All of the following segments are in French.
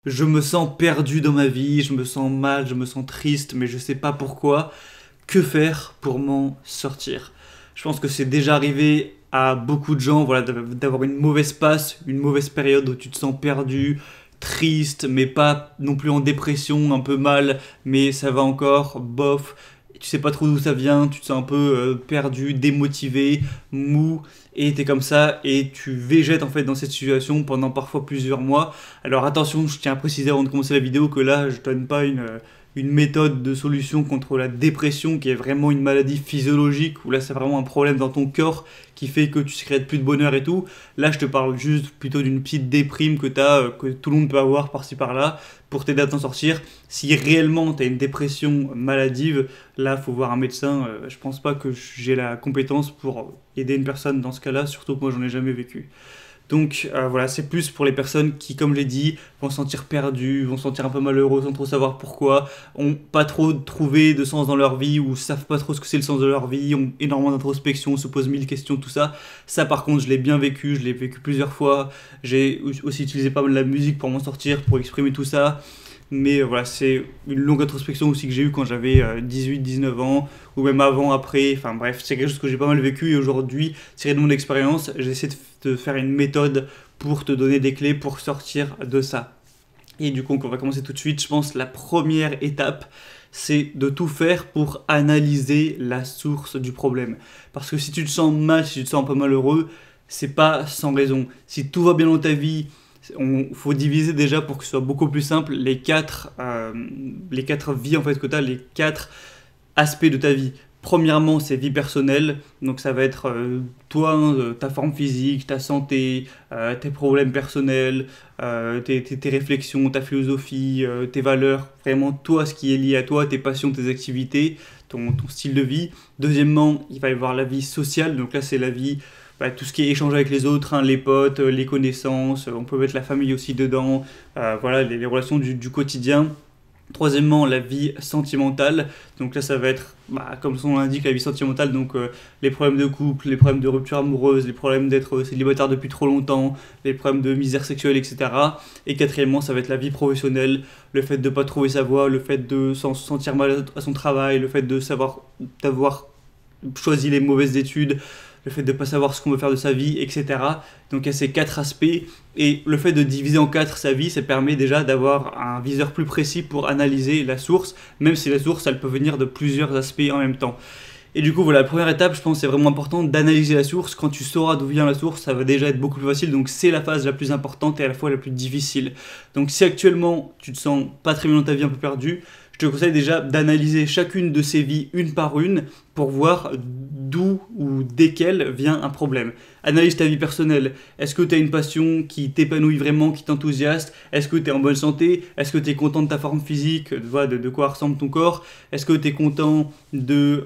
Je me sens perdu dans ma vie, je me sens mal, je me sens triste, mais je sais pas pourquoi. Que faire pour m'en sortir? Je pense que c'est déjà arrivé à beaucoup de gens, voilà, d'avoir une mauvaise passe, une mauvaise période où tu te sens perdu, triste, mais pas non plus en dépression, un peu mal, mais ça va encore, bof. Tu sais pas trop d'où ça vient, tu te sens un peu perdu, démotivé, mou, et t'es comme ça, et tu végètes en fait dans cette situation pendant parfois plusieurs mois. Alors attention, je tiens à préciser avant de commencer la vidéo que là, je donne pas une méthode de solution contre la dépression qui est vraiment une maladie physiologique, où là c'est vraiment un problème dans ton corps qui fait que tu sécrètes plus de bonheur et tout. Là, je te parle juste plutôt d'une petite déprime que que tout le monde peut avoir par-ci par-là, pour t'aider à t'en sortir. Si réellement tu as une dépression maladive, là, faut voir un médecin. Je pense pas que j'ai la compétence pour aider une personne dans ce cas-là, surtout que moi, j'en ai jamais vécu. Donc voilà, c'est plus pour les personnes qui, comme je l'ai dit, vont se sentir perdues, vont se sentir un peu malheureux sans trop savoir pourquoi, ont pas trop trouvé de sens dans leur vie ou savent pas trop ce que c'est le sens de leur vie, ont énormément d'introspection, se posent mille questions, tout ça. Ça par contre, je l'ai bien vécu, je l'ai vécu plusieurs fois. J'ai aussi utilisé pas mal la musique pour m'en sortir, pour exprimer tout ça. Mais voilà, c'est une longue introspection aussi que j'ai eue quand j'avais 18-19 ans, ou même avant, après. Enfin bref, c'est quelque chose que j'ai pas mal vécu et aujourd'hui, tiré de mon expérience, j'essaie de faire une méthode pour te donner des clés pour sortir de ça. Et du coup, on va commencer tout de suite. Je pense que la première étape, c'est de tout faire pour analyser la source du problème. Parce que si tu te sens mal, si tu te sens un peu malheureux, c'est pas sans raison. Si tout va bien dans ta vie, il faut diviser déjà pour que ce soit beaucoup plus simple les quatre vies en fait que tu as, les quatre aspects de ta vie. Premièrement, c'est vie personnelle, donc ça va être toi, ta forme physique, ta santé, tes problèmes personnels, tes réflexions, ta philosophie, tes valeurs, vraiment toi, ce qui est lié à toi, tes passions, tes activités, ton style de vie. Deuxièmement, il va y avoir la vie sociale, donc là c'est la vie, tout ce qui est échange avec les autres, hein, les potes, les connaissances, on peut mettre la famille aussi dedans, voilà, les relations du quotidien. Troisièmement, la vie sentimentale. Donc là, ça va être, comme son nom l'indique, la vie sentimentale. Donc les problèmes de couple, les problèmes de rupture amoureuse, les problèmes d'être célibataire depuis trop longtemps, les problèmes de misère sexuelle, etc. Et quatrièmement, ça va être la vie professionnelle. Le fait de ne pas trouver sa voie, le fait de se sentir mal à son travail, le fait de savoir d'avoir choisi les mauvaises études, le fait de ne pas savoir ce qu'on veut faire de sa vie, etc. Donc il y a ces quatre aspects, et le fait de diviser en quatre sa vie, ça permet déjà d'avoir un viseur plus précis pour analyser la source, même si la source, elle peut venir de plusieurs aspects en même temps. Et du coup, voilà, la première étape, je pense, c'est vraiment important d'analyser la source. Quand tu sauras d'où vient la source, ça va déjà être beaucoup plus facile. Donc, c'est la phase la plus importante et à la fois la plus difficile. Donc, si actuellement, tu te sens pas très bien dans ta vie, un peu perdu, je te conseille déjà d'analyser chacune de ces vies une par une pour voir d'où ou desquelles vient un problème. Analyse ta vie personnelle. Est-ce que tu as une passion qui t'épanouit vraiment, qui t'enthousiaste? Est-ce que tu es en bonne santé? Est-ce que tu es content de ta forme physique, de quoi ressemble ton corps? Est-ce que tu es content de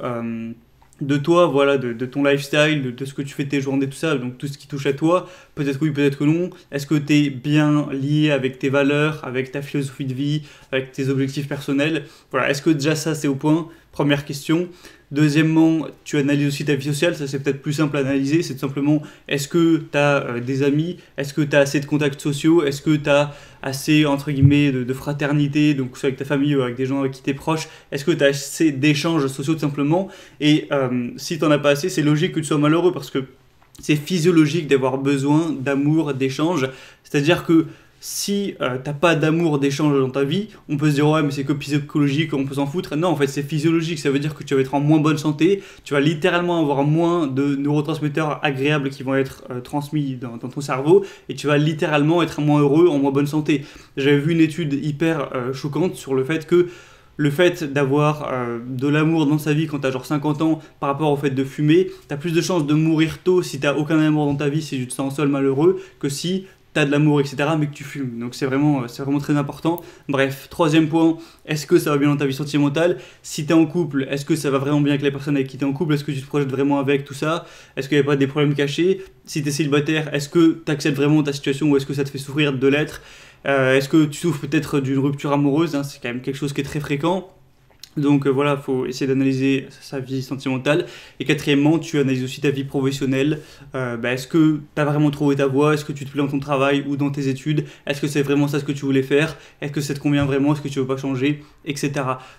toi, voilà, de ton lifestyle, de ce que tu fais tes journées, tout ça, donc tout ce qui touche à toi? Peut-être que oui, peut-être que non. Est-ce que tu es bien lié avec tes valeurs, avec ta philosophie de vie, avec tes objectifs personnels? Voilà, est-ce que déjà ça c'est au point? Première question. Deuxièmement, tu analyses aussi ta vie sociale, ça c'est peut-être plus simple à analyser, c'est tout simplement est-ce que tu as des amis, est-ce que tu as assez de contacts sociaux, est-ce que tu as assez entre guillemets de fraternité, donc soit avec ta famille ou avec des gens avec qui tu es proche, est-ce que tu as assez d'échanges sociaux tout simplement, et si tu n'en as pas assez, c'est logique que tu sois malheureux parce que c'est physiologique d'avoir besoin d'amour, d'échange, c'est-à-dire que si t'as pas d'amour, d'échange dans ta vie, on peut se dire ouais mais c'est que psychologique, on peut s'en foutre. Non, en fait c'est physiologique, ça veut dire que tu vas être en moins bonne santé, tu vas littéralement avoir moins de neurotransmetteurs agréables qui vont être transmis dans ton cerveau, et tu vas littéralement être moins heureux, en moins bonne santé. J'avais vu une étude hyper choquante sur le fait d'avoir de l'amour dans sa vie quand t'as genre 50 ans par rapport au fait de fumer, t'as plus de chances de mourir tôt si t'as aucun amour dans ta vie, si tu te sens seul malheureux, que si t'as de l'amour, etc., mais que tu fumes. Donc c'est vraiment très important. Bref, troisième point, est-ce que ça va bien dans ta vie sentimentale? Si t'es en couple, est-ce que ça va vraiment bien avec la personne avec qui t'es en couple? Est-ce que tu te projettes vraiment avec tout ça? Est-ce qu'il n'y a pas des problèmes cachés? Si t'es célibataire, est-ce que t'acceptes vraiment ta situation ou est-ce que ça te fait souffrir de l'être? Est-ce que tu souffres peut-être d'une rupture amoureuse, hein, c'est quand même quelque chose qui est très fréquent. Donc voilà, il faut essayer d'analyser sa vie sentimentale. Et quatrièmement, tu analyses aussi ta vie professionnelle. Est-ce que tu as vraiment trouvé ta voie? Est-ce que tu te plais dans ton travail ou dans tes études? Est-ce que c'est vraiment ça ce que tu voulais faire? Est-ce que ça te convient vraiment? Est-ce que tu veux pas changer? Etc.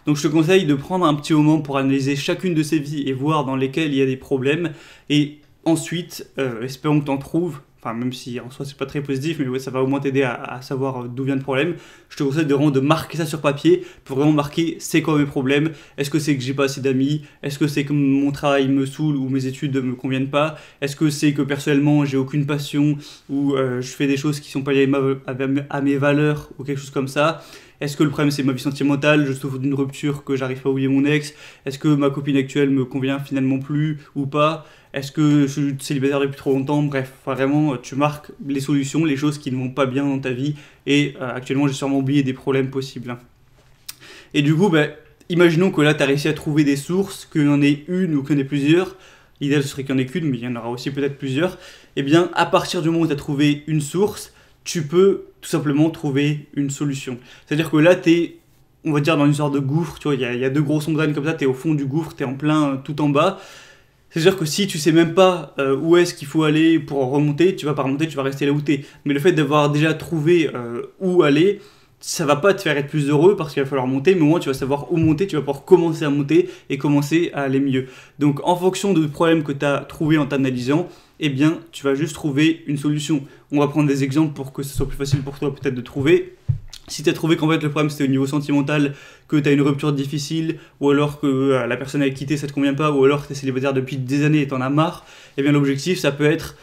Donc je te conseille de prendre un petit moment pour analyser chacune de ces vies et voir dans lesquelles il y a des problèmes. Et ensuite, espérons que tu en trouves. Enfin, même si en soi c'est pas très positif, mais ouais, ça va au moins t'aider à savoir d'où vient le problème. Je te conseille de marquer ça sur papier pour vraiment marquer c'est quoi mes problèmes. Est-ce que c'est que j'ai pas assez d'amis? Est-ce que c'est que mon travail me saoule ou mes études me conviennent pas? Est-ce que c'est que personnellement j'ai aucune passion ou je fais des choses qui sont pas liées à mes valeurs ou quelque chose comme ça? Est-ce que le problème c'est ma vie sentimentale? Je souffre d'une rupture que j'arrive pas à oublier mon ex? Est-ce que ma copine actuelle me convient finalement plus ou pas? Est-ce que je suis célibataire depuis trop longtemps? Bref, vraiment, tu marques les solutions, les choses qui ne vont pas bien dans ta vie. Et actuellement, j'ai sûrement oublié des problèmes possibles. Et du coup, imaginons que là, tu as réussi à trouver des sources, qu'il y en ait une ou qu'il y en ait plusieurs. L'idéal, ce serait qu'il n'y en ait qu'une, mais il y en aura aussi peut-être plusieurs. Et bien, à partir du moment où tu as trouvé une source, tu peux tout simplement trouver une solution. C'est-à-dire que là, tu es, on va dire, dans une sorte de gouffre. Tu vois, il y a deux grosses montagnes comme ça, tu es au fond du gouffre, tu es en plein tout en bas. C'est-à-dire que si tu sais même pas où est-ce qu'il faut aller pour remonter, tu vas pas remonter, tu vas rester là où t'es. Mais le fait d'avoir déjà trouvé où aller, ça va pas te faire être plus heureux parce qu'il va falloir monter, mais au moins tu vas savoir où monter, tu vas pouvoir commencer à monter et commencer à aller mieux. Donc en fonction du problème que tu as trouvé en t'analysant, eh bien tu vas juste trouver une solution. On va prendre des exemples pour que ce soit plus facile pour toi peut-être de trouver. Si tu as trouvé qu'en fait le problème c'était au niveau sentimental, que tu as une rupture difficile, ou alors que la personne avec qui t'es ça te convient pas, ou alors que tu es célibataire depuis des années et t'en as marre, eh bien l'objectif ça peut être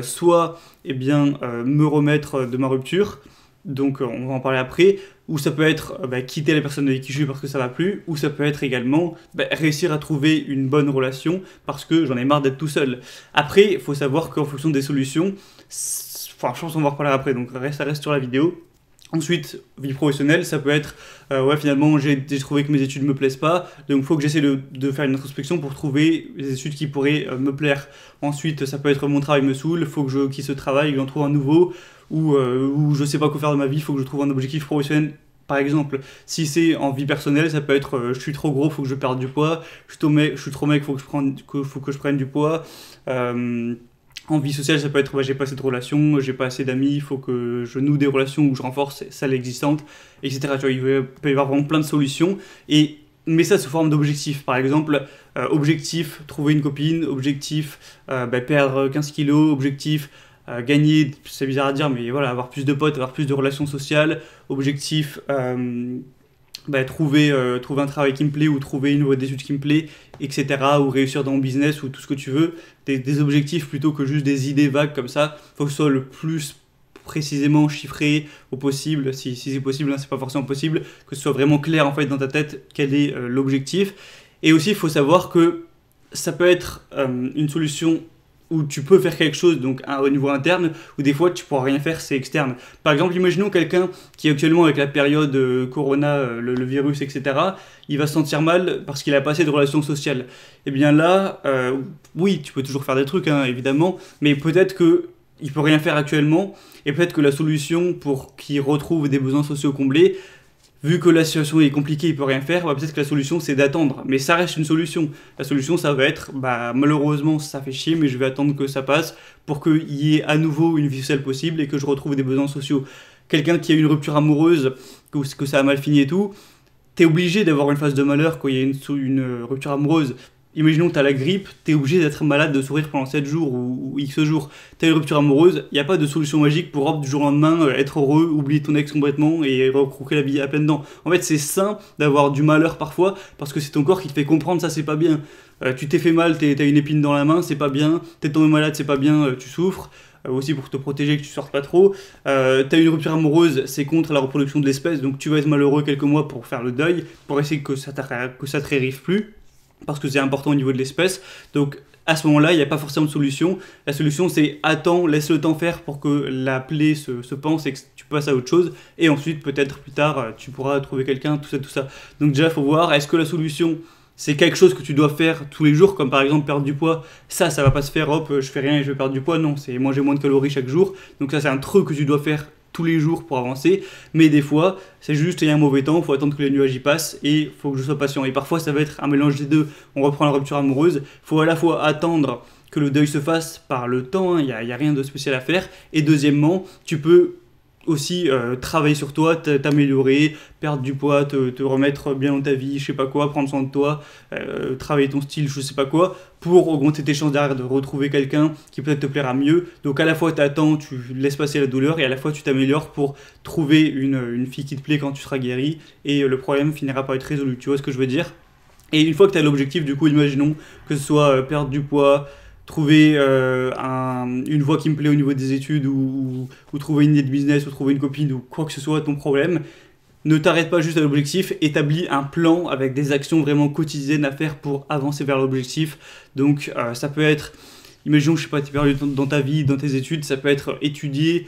soit me remettre de ma rupture, donc on va en parler après, ou ça peut être quitter la personne avec qui je suis parce que ça va plus, ou ça peut être également réussir à trouver une bonne relation parce que j'en ai marre d'être tout seul. Après, il faut savoir qu'en fonction des solutions, je pense qu'on va en reparler après, donc ça reste sur la vidéo. Ensuite, vie professionnelle, ça peut être finalement j'ai trouvé que mes études me plaisent pas, donc il faut que j'essaie de faire une introspection pour trouver les études qui pourraient me plaire. Ensuite, ça peut être mon travail me saoule, il faut que je quitte ce travail, que j'en trouve un nouveau, ou je sais pas quoi faire de ma vie, il faut que je trouve un objectif professionnel. Par exemple, si c'est en vie personnelle, ça peut être je suis trop gros, il faut que je perde du poids, je suis trop mec, il faut que je prenne du poid. En vie sociale, ça peut être j'ai pas assez de relations, j'ai pas assez d'amis, il faut que je noue des relations où je renforce celles existantes, etc. Tu vois, il peut y avoir vraiment plein de solutions. Et mets ça sous forme d'objectifs. Par exemple, objectif, trouver une copine, objectif, perdre 15 kilos, objectif, gagner, c'est bizarre à dire, mais voilà, avoir plus de potes, avoir plus de relations sociales, objectif, trouver un travail qui me plaît ou trouver une voie d'études qui me plaît, etc. ou réussir dans mon business ou tout ce que tu veux, des objectifs plutôt que juste des idées vagues comme ça. Il faut que ce soit le plus précisément chiffré au possible, si c'est possible, hein, c'est pas forcément possible, que ce soit vraiment clair en fait dans ta tête quel est l'objectif. Et aussi il faut savoir que ça peut être une solution où tu peux faire quelque chose donc au niveau interne, ou des fois tu pourras rien faire, c'est externe. Par exemple, imaginons quelqu'un qui actuellement avec la période Corona, le virus, etc., il va se sentir mal parce qu'il a pas assez de relations sociales. Et bien là, oui, tu peux toujours faire des trucs, hein, évidemment, mais peut-être qu'il peut rien faire actuellement, et peut-être que la solution pour qu'il retrouve des besoins sociaux comblés, vu que la situation est compliquée, il peut rien faire, peut-être que la solution c'est d'attendre. Mais ça reste une solution. La solution ça va être, malheureusement ça fait chier, mais je vais attendre que ça passe pour qu'il y ait à nouveau une vie sociale possible et que je retrouve des besoins sociaux. Quelqu'un qui a une rupture amoureuse, que ça a mal fini et tout, t'es obligé d'avoir une phase de malheur quand il y a une rupture amoureuse. Imaginons que tu as la grippe, tu es obligé d'être malade, de sourire pendant 7 jours ou X jours. Tu as une rupture amoureuse, il n'y a pas de solution magique pour du jour au lendemain être heureux, oublier ton ex complètement et recroquer la vie à pleines dents. En fait, c'est sain d'avoir du malheur parfois parce que c'est ton corps qui te fait comprendre ça, c'est pas bien. Tu t'es fait mal, t'as une épine dans la main, c'est pas bien. T'es tombé malade, c'est pas bien, tu souffres. Aussi pour te protéger, que tu sortes pas trop. T'as une rupture amoureuse, c'est contre la reproduction de l'espèce, donc tu vas être malheureux quelques mois pour faire le deuil, pour essayer que ça te réarrive plus. Parce que c'est important au niveau de l'espèce. Donc à ce moment-là, il n'y a pas forcément de solution. La solution c'est attends, laisse le temps faire pour que la plaie se pense et que tu passes à autre chose. Et ensuite, peut-être plus tard, tu pourras trouver quelqu'un, tout ça. Donc déjà, il faut voir, est-ce que la solution c'est quelque chose que tu dois faire tous les jours, comme par exemple perdre du poids. Ça va pas se faire, hop, je fais rien et je vais perdre du poids. Non, c'est manger moins de calories chaque jour. Donc ça, c'est un truc que tu dois faire tous les jours pour avancer, mais des fois, c'est juste, il y a un mauvais temps, il faut attendre que les nuages y passent et il faut que je sois patient. Et parfois, ça va être un mélange des deux. On reprend la rupture amoureuse, il faut à la fois attendre que le deuil se fasse par le temps, il n'y a rien de spécial à faire, et deuxièmement, tu peux aussi travailler sur toi, t'améliorer, perdre du poids, te remettre bien dans ta vie, je sais pas quoi, prendre soin de toi, travailler ton style, je sais pas quoi, pour augmenter tes chances derrière de retrouver quelqu'un qui peut-être te plaira mieux. Donc à la fois t'attends, tu laisses passer la douleur, et à la fois tu t'améliores pour trouver une fille qui te plaît quand tu seras guéri, et le problème finira par être résolu, tu vois ce que je veux dire? Et une fois que tu as l'objectif, du coup, imaginons que ce soit perdre du poids, trouver une voie qui me plaît au niveau des études, ou trouver une idée de business, ou trouver une copine, ou quoi que ce soit ton problème, ne t'arrête pas juste à l'objectif, établis un plan avec des actions vraiment quotidiennes à faire pour avancer vers l'objectif. Donc ça peut être, imaginons, je sais pas, tes périodes dans ta vie, dans tes études, ça peut être étudier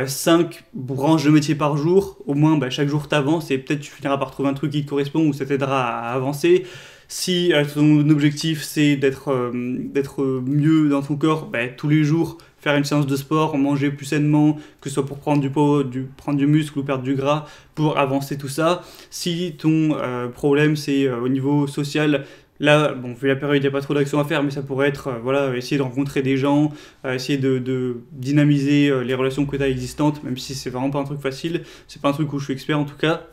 5 branches de métier par jour, au moins chaque jour tu avances et peut-être tu finiras par trouver un truc qui te correspond ou ça t'aidera à avancer. Si ton objectif c'est d'être mieux dans ton corps, tous les jours faire une séance de sport, manger plus sainement, que ce soit pour prendre du poids, prendre du muscle ou perdre du gras, pour avancer tout ça. Si ton problème c'est au niveau social, là, bon, vu la période, il n'y a pas trop d'actions à faire, mais ça pourrait être voilà, essayer de rencontrer des gens, essayer de dynamiser les relations que tu as existantes, même si c'est vraiment pas un truc facile, c'est pas un truc où je suis expert en tout cas.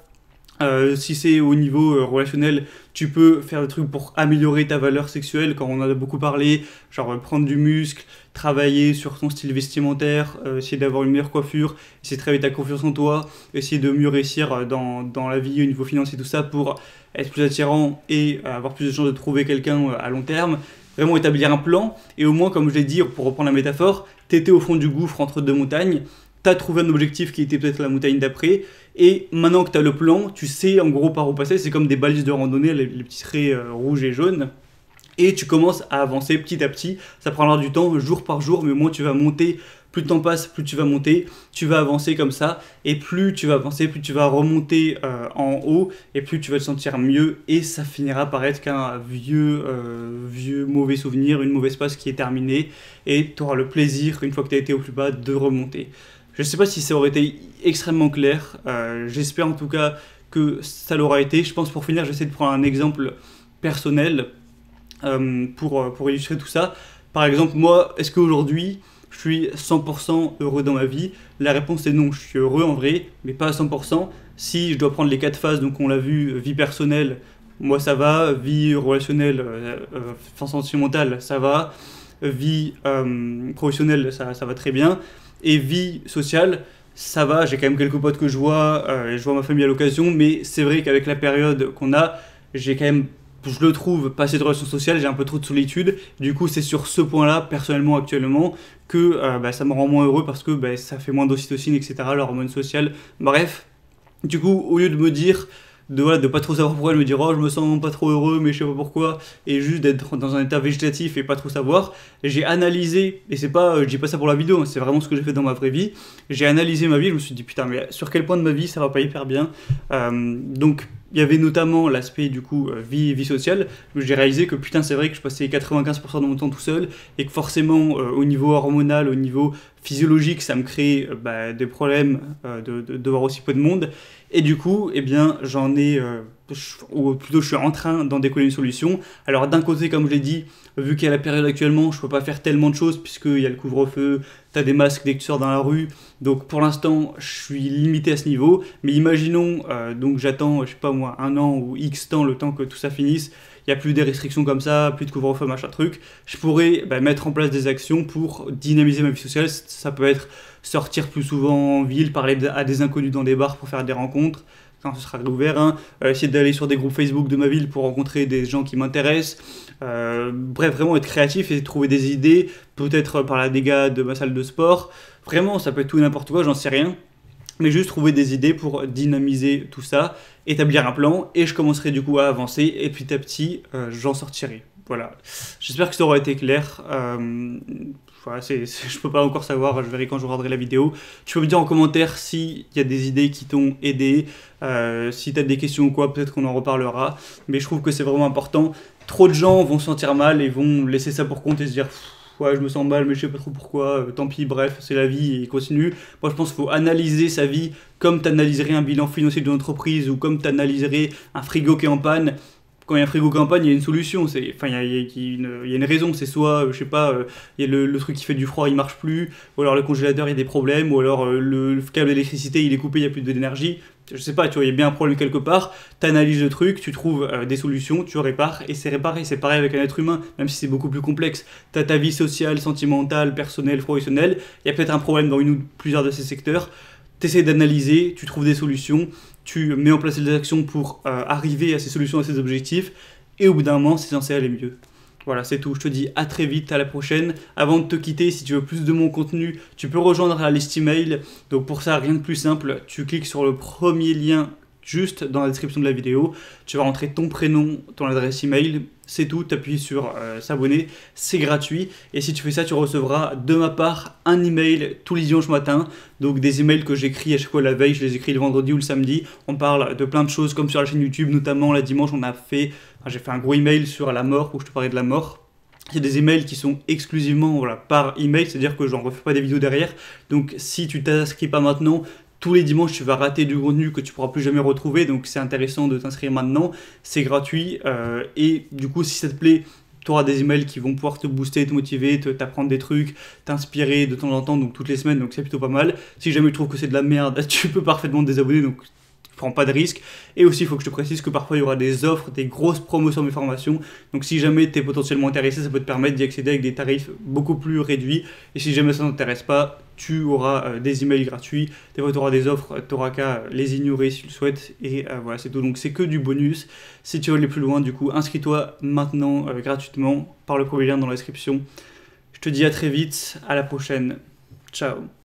Si c'est au niveau relationnel, tu peux faire des trucs pour améliorer ta valeur sexuelle, quand on en a beaucoup parlé, genre prendre du muscle, travailler sur ton style vestimentaire, essayer d'avoir une meilleure coiffure, essayer de travailler ta confiance en toi, essayer de mieux réussir dans la vie au niveau financier, tout ça, pour être plus attirant et avoir plus de chances de trouver quelqu'un à long terme. Vraiment établir un plan, et au moins, comme je l'ai dit, pour reprendre la métaphore, t'étais au fond du gouffre entre deux montagnes, t'as trouvé un objectif qui était peut-être la montagne d'après, et maintenant que t'as le plan, tu sais en gros par où passer, c'est comme des balises de randonnée, les petits traits rouges et jaunes, et tu commences à avancer petit à petit, ça prendra du temps, jour par jour, mais au moins tu vas monter, plus le temps passe, plus tu vas monter, tu vas avancer comme ça, et plus tu vas avancer, plus tu vas remonter en haut, et plus tu vas te sentir mieux, et ça finira par être qu'un vieux mauvais souvenir, une mauvaise passe qui est terminée, et tu auras le plaisir, une fois que tu as été au plus bas, de remonter. Je ne sais pas si ça aurait été extrêmement clair, j'espère en tout cas que ça l'aura été. Je pense pour finir, j'essaie de prendre un exemple personnel pour illustrer tout ça. Par exemple, moi, est-ce qu'aujourd'hui, je suis 100% heureux dans ma vie? La réponse est non, je suis heureux en vrai, mais pas à 100%. Si je dois prendre les 4 phases, donc on l'a vu, vie personnelle, moi ça va, vie relationnelle, sentimentale, ça va, vie professionnelle, ça va très bien, et vie sociale, ça va, j'ai quand même quelques potes que je vois ma famille à l'occasion, mais c'est vrai qu'avec la période qu'on a, j'ai quand même, je le trouve, pas assez de relations sociales, j'ai un peu trop de solitude. Du coup, c'est sur ce point-là, personnellement, actuellement, que ça me rend moins heureux parce que ça fait moins d'ocytocine, etc., l'hormone sociale. Bref, du coup, au lieu de me dire, de pas trop savoir pourquoi, de me dire oh je me sens pas trop heureux mais je sais pas pourquoi, et juste d'être dans un état végétatif et pas trop savoir, j'ai analysé, et c'est pas, je dis pas ça pour la vidéo, c'est vraiment ce que j'ai fait dans ma vraie vie, j'ai analysé ma vie, je me suis dit putain mais sur quel point de ma vie ça va pas hyper bien, donc il y avait notamment l'aspect du coup vie sociale, j'ai réalisé que putain c'est vrai que je passais 95% de mon temps tout seul, et que forcément au niveau hormonal, au niveau physiologique, ça me crée des problèmes de voir aussi peu de monde. Et du coup, eh bien, ou plutôt je suis en train d'en décoller une solution. Alors d'un côté, comme je l'ai dit, vu qu'il y a la période actuellement, je peux pas faire tellement de choses puisqu'il y a le couvre-feu, t'as des masques dès que tu sors dans la rue. Donc pour l'instant, je suis limité à ce niveau. Mais imaginons, donc j'attends, je sais pas moi, 1 an ou X temps, le temps que tout ça finisse. Il n'y a plus des restrictions comme ça, plus de couvre-feu, machin truc. Je pourrais mettre en place des actions pour dynamiser ma vie sociale. Ça peut être sortir plus souvent en ville, parler à des inconnus dans des bars pour faire des rencontres, quand ce sera réouvert, essayer d'aller sur des groupes Facebook de ma ville pour rencontrer des gens qui m'intéressent, bref, vraiment être créatif et trouver des idées, peut-être par la dégâts de ma salle de sport, vraiment ça peut être tout et n'importe quoi, j'en sais rien, mais juste trouver des idées pour dynamiser tout ça, établir un plan, et je commencerai du coup à avancer, et petit à petit j'en sortirai. Voilà, j'espère que ça aura été clair. Voilà, je peux pas encore savoir, je verrai quand je regarderai la vidéo. Tu peux me dire en commentaire s'il y a des idées qui t'ont aidé, si tu as des questions ou quoi, peut-être qu'on en reparlera. Mais je trouve que c'est vraiment important. Trop de gens vont se sentir mal et vont laisser ça pour compte et se dire ouais, je me sens mal, mais je sais pas trop pourquoi, tant pis, bref, c'est la vie et continue. Moi, je pense qu'il faut analyser sa vie comme tu analyserais un bilan financier d'une entreprise ou comme tu analyserais un frigo qui est en panne. Quand il y a un frigo qui est en panne, il y a une solution. Enfin, il y a une raison. C'est soit, je sais pas, il y a le truc qui fait du froid, il marche plus, ou alors le congélateur, il y a des problèmes, ou alors le câble d'électricité, il est coupé, il n'y a plus d'énergie. Je sais pas, tu vois, il y a bien un problème quelque part. Tu analyses le truc, tu trouves des solutions, tu répares, et c'est réparé. C'est pareil avec un être humain, même si c'est beaucoup plus complexe. Tu as ta vie sociale, sentimentale, personnelle, professionnelle. Il y a peut-être un problème dans une ou plusieurs de ces secteurs. Tu essaies d'analyser, tu trouves des solutions, tu mets en place des actions pour arriver à ces solutions, à ces objectifs, et au bout d'un moment, c'est censé aller mieux. Voilà, c'est tout. Je te dis à très vite, à la prochaine. Avant de te quitter, si tu veux plus de mon contenu, tu peux rejoindre la liste email. Donc pour ça, rien de plus simple. Tu cliques sur le premier lien juste dans la description de la vidéo. Tu vas rentrer ton prénom, ton adresse email. C'est tout, tu appuies sur s'abonner, c'est gratuit. Et si tu fais ça, tu recevras de ma part un email tous les dimanches matin. Donc des emails que j'écris à chaque fois la veille, je les écris le vendredi ou le samedi. On parle de plein de choses comme sur la chaîne YouTube, notamment la dimanche, j'ai fait un gros email sur la mort où je te parlais de la mort. Il y a des emails qui sont exclusivement par email, c'est-à-dire que j'en refais pas des vidéos derrière. Donc si tu t'inscris pas maintenant, tous les dimanches, tu vas rater du contenu que tu pourras plus jamais retrouver, donc c'est intéressant de t'inscrire maintenant, c'est gratuit, et du coup, si ça te plaît, tu auras des emails qui vont pouvoir te booster, te motiver, t'apprendre des trucs, t'inspirer de temps en temps, donc toutes les semaines, donc c'est plutôt pas mal. Si jamais tu trouves que c'est de la merde, tu peux parfaitement te désabonner, donc prends pas de risque. Et aussi, il faut que je te précise que parfois il y aura des offres, des grosses promos sur mes formations. Donc si jamais tu es potentiellement intéressé, ça peut te permettre d'y accéder avec des tarifs beaucoup plus réduits. Et si jamais ça ne t'intéresse pas, tu auras des emails gratuits. Des fois, tu auras des offres, tu n'auras qu'à les ignorer si tu le souhaites. Et voilà, c'est tout. Donc c'est que du bonus. Si tu veux aller plus loin, du coup, inscris-toi maintenant gratuitement par le premier lien dans la description. Je te dis à très vite, à la prochaine. Ciao.